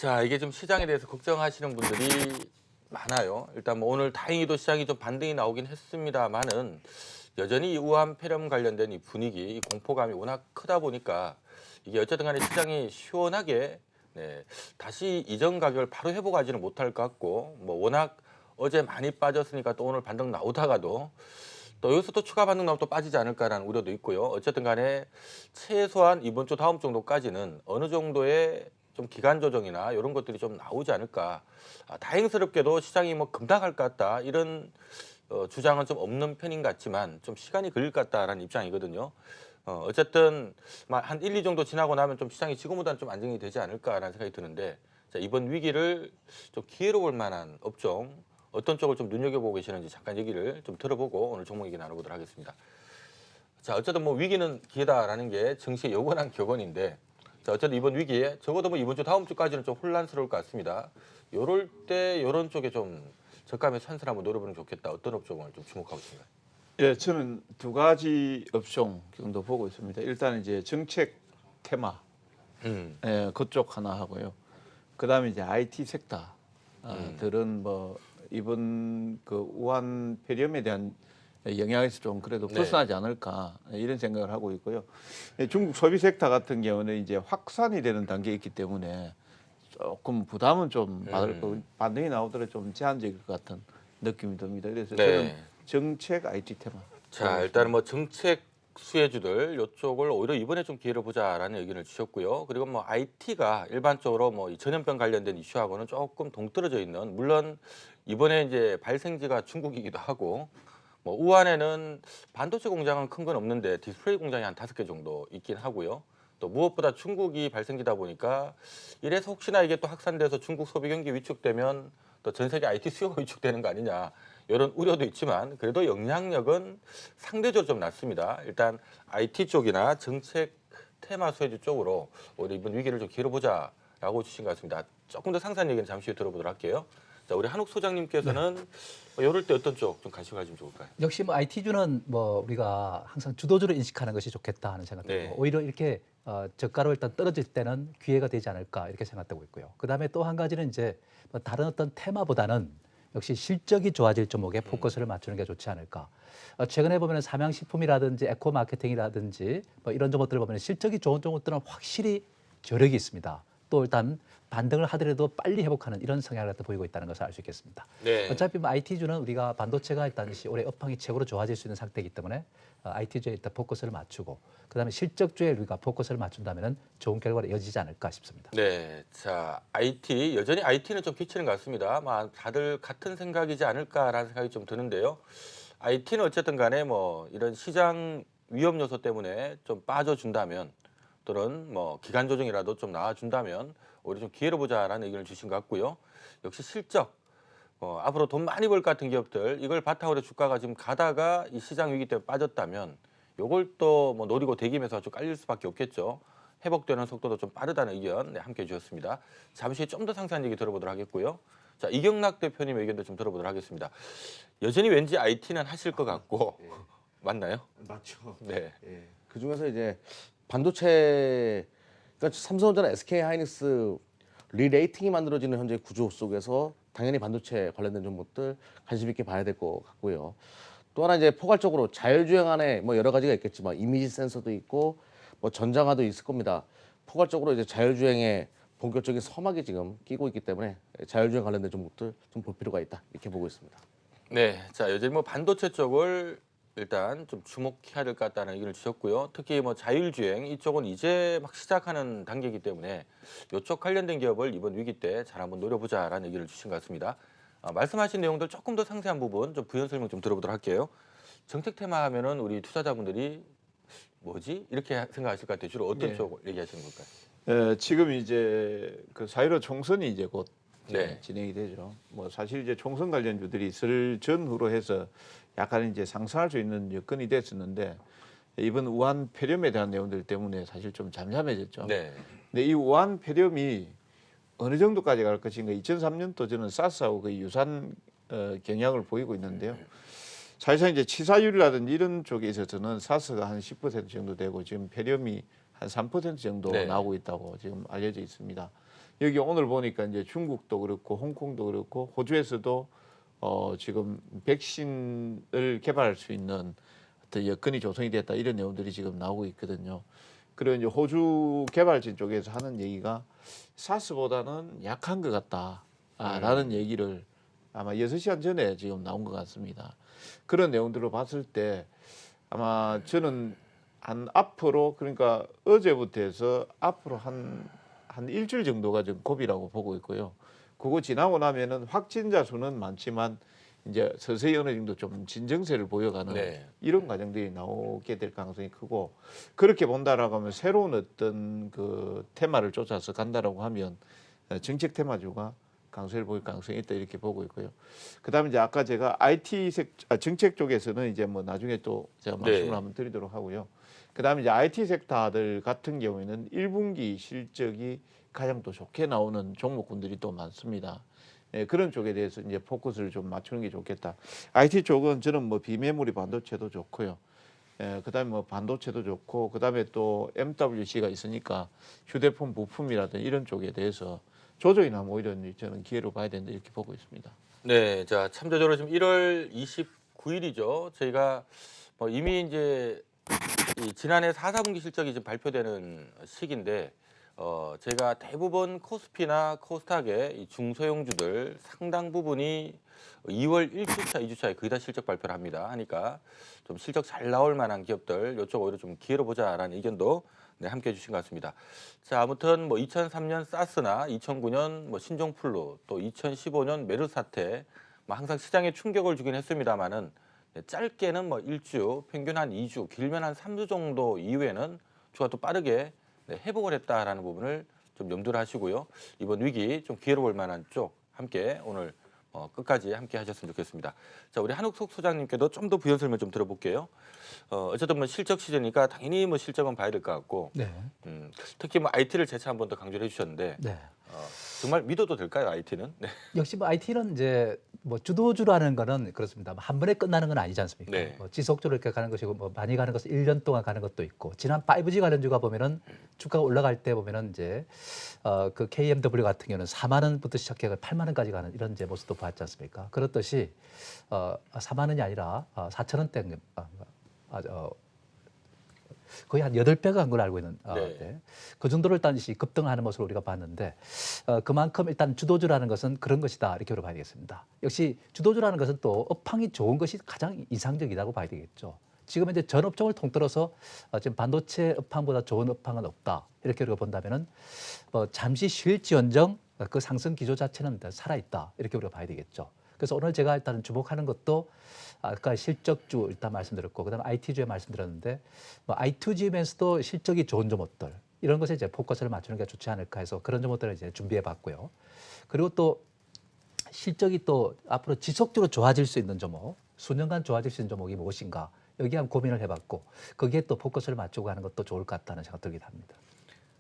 자, 이게 좀 시장에 대해서 걱정하시는 분들이 많아요. 일단 뭐 오늘 다행히도 시장이 좀 반등이 나오긴 했습니다만은 여전히 이 우한 폐렴 관련된 이 분위기, 이 공포감이 워낙 크다 보니까 이게 어쨌든 간에 시장이 시원하게 다시 이전 가격을 바로 회복하지는 못할 것 같고 뭐 워낙 어제 많이 빠졌으니까 또 오늘 반등 나오다가도 또 여기서 또 추가 반등 나오면 또 빠지지 않을까라는 우려도 있고요. 어쨌든 간에 최소한 이번 주 다음 정도까지는 어느 정도의 좀 기간 조정이나 이런 것들이 좀 나오지 않을까. 다행스럽게도 시장이 뭐 급락할 것 같다 이런 주장은 좀 없는 편인 것 같지만 좀 시간이 걸릴 것 같다라는 입장이거든요. 어쨌든 한 1, 2 정도 지나고 나면 좀 시장이 지금보다는 좀 안정이 되지 않을까라는 생각이 드는데 자, 이번 위기를 좀 기회로 볼 만한 업종 어떤 쪽을 좀 눈여겨보고 계시는지 잠깐 얘기를 좀 들어보고 오늘 종목 얘기 나눠보도록 하겠습니다. 자, 어쨌든 뭐 위기는 기회다라는 게 증시의 여건한 격언인데 자, 어쨌든 이번 위기에 적어도 뭐 이번 주 다음 주까지는 좀 혼란스러울 것 같습니다. 요럴 때 요런 쪽에 좀 저가의 찬스를 한번 노려보면 좋겠다. 어떤 업종을 좀 주목하고 있습니다. 예, 저는 두 가지 업종 정도 보고 있습니다. 일단 이제 정책 테마, 그쪽 하나 하고요. 그다음에 이제 IT 섹터들은 뭐 이번 그 우한 폐렴에 대한 영향에서 좀 그래도 네. 벗어나지 않을까 이런 생각을 하고 있고요. 중국 소비 섹터 같은 경우는 이제 확산이 되는 단계에 있기 때문에 조금 부담은 좀 받을 거고 반등이 나오더라도 좀 제한적일 것 같은 느낌이 듭니다. 그래서 저는 정책 IT 테마. 자, 일단은 뭐 정책 수혜주들 이쪽을 오히려 이번에 좀 기회를 보자라는 의견을 주셨고요. 그리고 뭐 IT가 일반적으로 뭐 이 전염병 관련된 이슈하고는 조금 동떨어져 있는 물론 이번에 이제 발생지가 중국이기도 하고 뭐 우한에는 반도체 공장은 큰 건 없는데 디스플레이 공장이 한 5개 정도 있긴 하고요. 또 무엇보다 중국이 발생지다 보니까 이래서 혹시나 이게 또 확산돼서 중국 소비 경기 위축되면 또 전 세계 IT 수요가 위축되는 거 아니냐 이런 우려도 있지만 그래도 영향력은 상대적으로 좀 낮습니다. 일단 IT 쪽이나 정책 테마 수혜주 쪽으로 오히려 이번 위기를 좀 기회로 보자라고 주신 것 같습니다. 조금 더 상세한 얘기는 잠시 후에 들어보도록 할게요. 자, 우리 한욱 소장님께서는 이럴 때 어떤 쪽 좀 관심 가지면 좋을까요? 역시 뭐 IT주는 뭐 우리가 항상 주도주로 인식하는 것이 좋겠다 하는 생각 들고 오히려 이렇게 저가로 일단 떨어질 때는 기회가 되지 않을까 이렇게 생각되고 있고요. 그다음에 또 한 가지는 이제 뭐 다른 어떤 테마보다는 역시 실적이 좋아질 종목에 포커스를 맞추는 게 좋지 않을까. 최근에 보면 삼양식품이라든지 에코마케팅이라든지 뭐 이런 종목들을 보면 실적이 좋은 종목들은 확실히 저력이 있습니다. 또 일단 반등을 하더라도 빨리 회복하는 이런 성향을 갖다 보이고 있다는 것을 알 수 있겠습니다. 네. 어차피 뭐 IT주는 우리가 반도체가 일단 올해 업황이 최고로 좋아질 수 있는 상태이기 때문에 IT주에 일단 포커스를 맞추고 그다음에 실적주에 우리가 포커스를 맞춘다면 좋은 결과가 이어지지 않을까 싶습니다. 네, 자 IT 여전히 IT는 좀 비치는 것 같습니다. 다들 같은 생각이지 않을까라는 생각이 좀 드는데요. IT는 어쨌든 간에 뭐 이런 시장 위험 요소 때문에 좀 빠져준다면 또는 뭐 기간 조정이라도 좀 나와준다면 오히려 좀 기회를 보자라는 의견을 주신 것 같고요. 역시 실적 앞으로 돈 많이 벌 것 같은 기업들 이걸 바탕으로 주가가 지금 가다가 이 시장 위기 때문에 빠졌다면 요걸 또 뭐 노리고 대기면서 좀 깔릴 수밖에 없겠죠. 회복되는 속도도 좀 빠르다는 의견 함께 주셨습니다. 잠시 좀 더 상세한 얘기 들어보도록 하겠고요. 자, 이경락 대표님 의견도 좀 들어보도록 하겠습니다. 여전히 왠지 IT는 하실 것 같고 맞나요? 맞죠. 네. 예. 그 중에서 이제 반도체, 그러니까 삼성전자, SK하이닉스 리레이팅이 만들어지는 현재 구조 속에서 당연히 반도체 관련된 종목들 관심 있게 봐야 될 것 같고요. 또 하나 이제 포괄적으로 자율주행 안에 뭐 여러 가지가 있겠지만 이미지 센서도 있고 뭐 전장화도 있을 겁니다. 포괄적으로 이제 자율주행에 본격적인 서막이 지금 끼고 있기 때문에 자율주행 관련된 종목들 좀 볼 필요가 있다 이렇게 보고 있습니다. 네, 자 여전히 뭐 반도체 쪽을 일단 좀 주목해야 될 것 같다는 의견을 주셨고요. 특히 뭐 자율주행 이쪽은 이제 막 시작하는 단계이기 때문에 이쪽 관련된 기업을 이번 위기 때 잘 한번 노려보자라는 의견을 주신 것 같습니다. 말씀하신 내용들 조금 더 상세한 부분 좀 부연 설명 좀 들어보도록 할게요. 정책 테마 하면은 우리 투자자분들이 뭐지? 이렇게 생각하실 것 같아요. 주로 어떤 쪽 얘기하시는 걸까요? 지금 이제 그 4.15 총선이 이제 곧 네. 진행이 되죠. 뭐 사실 이제 총선 관련주들이 설 전후로 해서 약간 이제 상승할 수 있는 여건이 됐었는데 이번 우한 폐렴에 대한 내용들 때문에 사실 좀 잠잠해졌죠. 네. 근데 이 우한 폐렴이 어느 정도까지 갈 것인가 2003년도 저는 사스하고 거의 유사한 경향을 보이고 있는데요. 사실상 이제 치사율이라든지 이런 쪽에 있어서는 사스가 한 10% 정도 되고 지금 폐렴이 한 3% 정도 네. 나오고 있다고 지금 알려져 있습니다. 여기 오늘 보니까 이제 중국도 그렇고 홍콩도 그렇고 호주에서도 지금 백신을 개발할 수 있는 어떤 여건이 조성이 됐다 이런 내용들이 지금 나오고 있거든요. 그리고 이제 호주 개발진 쪽에서 하는 얘기가 사스보다는 약한 것 같다라는 얘기를 아마 6시간 전에 지금 나온 것 같습니다. 그런 내용들로 봤을 때 아마 저는 한 앞으로 그러니까 어제부터 해서 앞으로 한 일주일 정도가 좀 고비라고 보고 있고요. 그거 지나고 나면은 확진자 수는 많지만 이제 서서히 어느 정도 좀 진정세를 보여가는 네. 이런 과정들이 나오게 될 가능성이 크고 그렇게 본다라고 하면 새로운 어떤 그 테마를 쫓아서 간다라고 하면 정책 테마주가 강세를 보일 가능성이 있다 이렇게 보고 있고요. 그다음에 이제 아까 제가 정책 쪽에서는 이제 뭐 나중에 또 제가 말씀을 네. 한번 드리도록 하고요. 그다음에 이제 IT 섹터들 같은 경우에는 1분기 실적이 가장 또 좋게 나오는 종목군들이 또 많습니다. 예, 그런 쪽에 대해서 이제 포커스를 좀 맞추는 게 좋겠다. IT 쪽은 저는 뭐 비메모리 반도체도 좋고요. 예, 그다음에 뭐 반도체도 좋고 그다음에 또 MWC가 있으니까 휴대폰 부품이라든 이런 쪽에 대해서 조정이 나면 오히려 저는 기회로 봐야 된다 이렇게 보고 있습니다. 네, 자 참조적으로 지금 1월 29일이죠. 저희가 뭐 이미 이제 이 지난해 4분기 실적이 지금 발표되는 시기인데 제가 대부분 코스피나 코스닥의 이 중소형주들 상당 부분이 2월 1주차, 2주차에 거의 다 실적 발표를 합니다. 하니까 좀 실적 잘 나올 만한 기업들 이쪽 오히려 좀 기회로 보자라는 의견도 네, 함께 해주신 것 같습니다. 자, 아무튼 뭐 2003년 사스나 2009년 뭐 신종플루 또 2015년 메르스 사태 뭐 항상 시장에 충격을 주긴 했습니다만은 네, 짧게는 뭐 1주, 평균 한 2주, 길면 한 3주 정도 이후에는 주가 또 빠르게 네, 회복을 했다라는 부분을 좀 염두를 하시고요. 이번 위기 좀 기회로 볼 만한 쪽 함께 오늘 끝까지 함께 하셨으면 좋겠습니다. 자, 우리 한욱석 소장님께도 좀 더 부연 설명 좀 들어볼게요. 어쨌든 뭐 실적 시즌이니까 당연히 뭐 실적은 봐야 될 것 같고, 네. 특히 뭐 IT를 재차 한 번 더 강조를 해주셨는데 네. 정말 믿어도 될까요, IT는? 네. 역시 뭐 IT는 이제 뭐 주도주라는 거는 그렇습니다. 한 번에 끝나는 건 아니지 않습니까? 네. 뭐 지속적으로 이렇게 가는 것이고 뭐 많이 가는 것은 1년 동안 가는 것도 있고 지난 5G 관련주가 보면은 주가가 올라갈 때 보면은 이제 그 KMW 같은 경우는 4만 원부터 시작해서 8만 원까지 가는 이런 이제 모습도 봤지 않습니까? 그렇듯이 4만 원이 아니라 4천 원대 거의 한 8배가 간 걸로 알고 있는 네. 네. 그 정도로 일단 급등하는 모습을 우리가 봤는데 그만큼 일단 주도주라는 것은 그런 것이다 이렇게 봐야 되겠습니다. 역시 주도주라는 것은 또 업황이 좋은 것이 가장 이상적이라고 봐야 되겠죠. 지금 이제 전 업종을 통틀어서 지금 반도체 업황보다 좋은 업황은 없다 이렇게 우리가 본다면은 뭐 잠시 쉴지언정 그 상승 기조 자체는 살아있다 이렇게 우리가 봐야 되겠죠. 그래서 오늘 제가 일단 주목하는 것도 아까 실적주 일단 말씀드렸고 그다음 IT주에 말씀드렸는데 뭐 I2G면서도 실적이 좋은 종목들 이런 것에 이제 포커스를 맞추는 게 좋지 않을까 해서 그런 종목들을 이제 준비해봤고요. 그리고 또 실적이 또 앞으로 지속적으로 좋아질 수 있는 종목, 수년간 좋아질 수 있는 종목이 무엇인가 여기에 한번 고민을 해봤고 거기에 또 포커스를 맞추고 하는 것도 좋을 것 같다는 생각 들기도 합니다.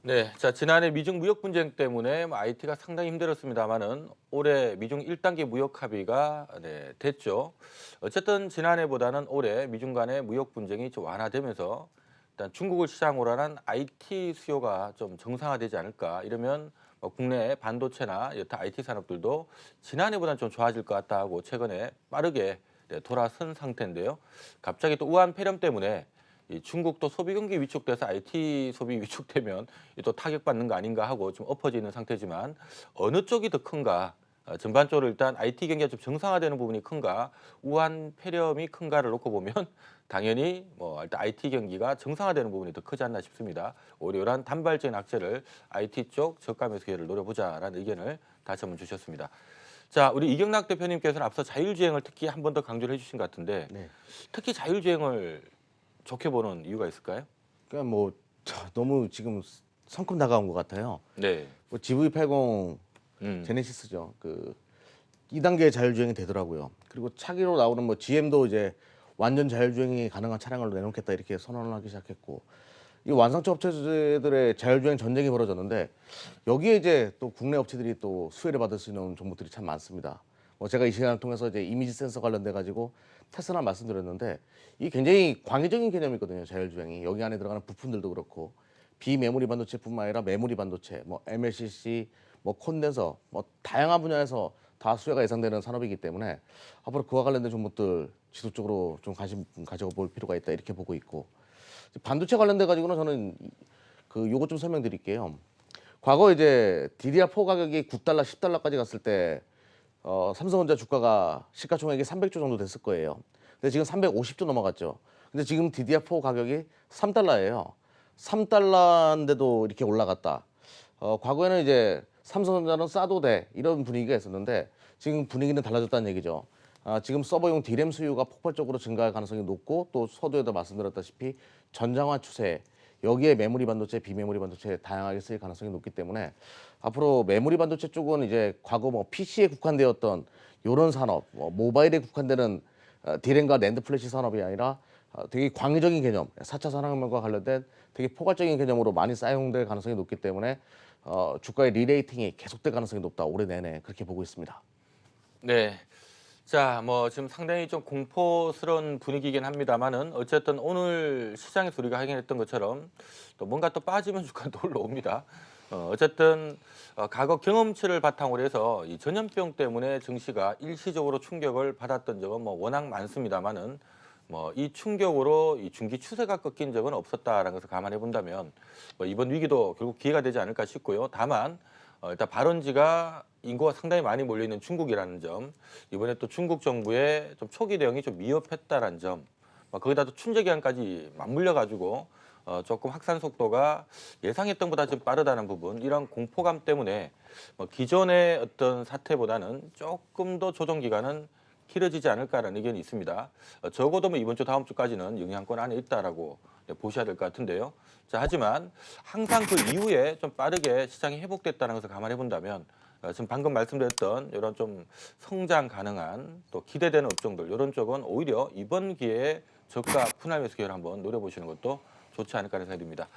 네, 자 지난해 미중 무역 분쟁 때문에 뭐 IT가 상당히 힘들었습니다만은 올해 미중 1단계 무역 합의가 네, 됐죠. 어쨌든 지난해보다는 올해 미중 간의 무역 분쟁이 좀 완화되면서 일단 중국을 시장으로 하는 IT 수요가 좀 정상화되지 않을까 이러면 뭐 국내 반도체나 여타 IT 산업들도 지난해보다는 좀 좋아질 것 같다 하고 최근에 빠르게 네, 돌아선 상태인데요. 갑자기 또 우한 폐렴 때문에 이 중국도 소비 경기 위축돼서 IT 소비 위축되면 또 타격받는 거 아닌가 하고 좀 엎어져 있는 상태지만 어느 쪽이 더 큰가? 전반적으로 일단 IT 경기가 좀 정상화되는 부분이 큰가? 우한 폐렴이 큰가를 놓고 보면 당연히 뭐 일단 IT 경기가 정상화되는 부분이 더 크지 않나 싶습니다. 오히려 이러한 단발적인 악재를 IT 쪽 저가 매수 기회를 노려보자라는 의견을 다시 한번 주셨습니다. 자, 우리 이경락 대표님께서는 앞서 자율주행을 특히 한 번 더 강조를 해주신 것 같은데 네. 특히 자율주행을 좋게 보는 이유가 있을까요? 그러니까 뭐 너무 지금 성큼 다가온 것 같아요. 네. 뭐 GV80 제네시스죠. 그 2단계 자율주행이 되더라고요. 그리고 차기로 나오는 뭐 GM도 이제 완전 자율주행이 가능한 차량을 내놓겠다 이렇게 선언을 하기 시작했고 이 완성차 업체들의 자율주행 전쟁이 벌어졌는데 여기에 이제 또 국내 업체들이 또 수혜를 받을 수 있는 종목들이 참 많습니다. 뭐 제가 이 시간을 통해서 이제 이미지 센서 관련돼 가지고 테슬라 말씀드렸는데 이 굉장히 광의적인 개념이거든요. 자율주행이 여기 안에 들어가는 부품들도 그렇고 비메모리 반도체뿐만 아니라 메모리 반도체, 뭐 MLCC, 뭐 콘덴서, 뭐 다양한 분야에서 다 수혜가 예상되는 산업이기 때문에 앞으로 그와 관련된 종목들 지속적으로 좀 관심 가져볼 필요가 있다 이렇게 보고 있고 반도체 관련돼 가지고는 저는 요것 좀 설명드릴게요. 과거 이제 DDR4 가격이 9달러, 10달러까지 갔을 때 삼성전자 주가가 시가총액이 300조 정도 됐을 거예요. 근데 지금 350조 넘어갔죠. 근데 지금 DDR4 가격이 3달러예요. 3달러인데도 이렇게 올라갔다. 과거에는 이제 삼성전자는 싸도 돼 이런 분위기가 있었는데 지금 분위기는 달라졌다는 얘기죠. 지금 서버용 D램 수요가 폭발적으로 증가할 가능성이 높고 또 서두에도 말씀드렸다시피 전장화 추세 여기에 메모리 반도체, 비메모리 반도체 다양하게 쓰일 가능성이 높기 때문에 앞으로 메모리 반도체 쪽은 이제 과거 뭐 PC에 국한되었던 이런 산업, 모바일에 국한되는 D램과 낸드 플래시 산업이 아니라 되게 광의적인 개념, 4차 산업혁명과 관련된 되게 포괄적인 개념으로 많이 사용될 가능성이 높기 때문에 주가의 리레이팅이 계속될 가능성이 높다. 올해 내내 그렇게 보고 있습니다. 네. 자, 뭐 지금 상당히 좀 공포스러운 분위기이긴 합니다만은 어쨌든 오늘 시장에서 우리가 확인했던 것처럼 또 뭔가 또 빠지면 주가도 올라옵니다. 어쨌든 과거 경험치를 바탕으로 해서 이 전염병 때문에 증시가 일시적으로 충격을 받았던 적은 뭐 워낙 많습니다만은 뭐 이 충격으로 이 중기 추세가 꺾인 적은 없었다라는 것을 감안해 본다면 뭐 이번 위기도 결국 기회가 되지 않을까 싶고요. 다만 일단 발원지가 인구가 상당히 많이 몰려 있는 중국이라는 점, 이번에 또 중국 정부의 좀 초기 대응이 좀 미흡했다라는 점, 거기다 또 춘제 기간까지 맞물려 가지고 조금 확산 속도가 예상했던 것보다 좀 빠르다는 부분, 이런 공포감 때문에 기존의 어떤 사태보다는 조금 더 조정 기간은 길어지지 않을까라는 의견이 있습니다. 적어도 뭐 이번 주 다음 주까지는 영향권 안에 있다라고 보셔야 될 것 같은데요. 자, 하지만 항상 그 이후에 좀 빠르게 시장이 회복됐다는 것을 감안해 본다면 지금 방금 말씀드렸던 이런 좀 성장 가능한 또 기대되는 업종들 이런 쪽은 오히려 이번 기회에 저가 분할 매수 기회를 한번 노려보시는 것도 좋지 않을까 하는 생각이 듭니다.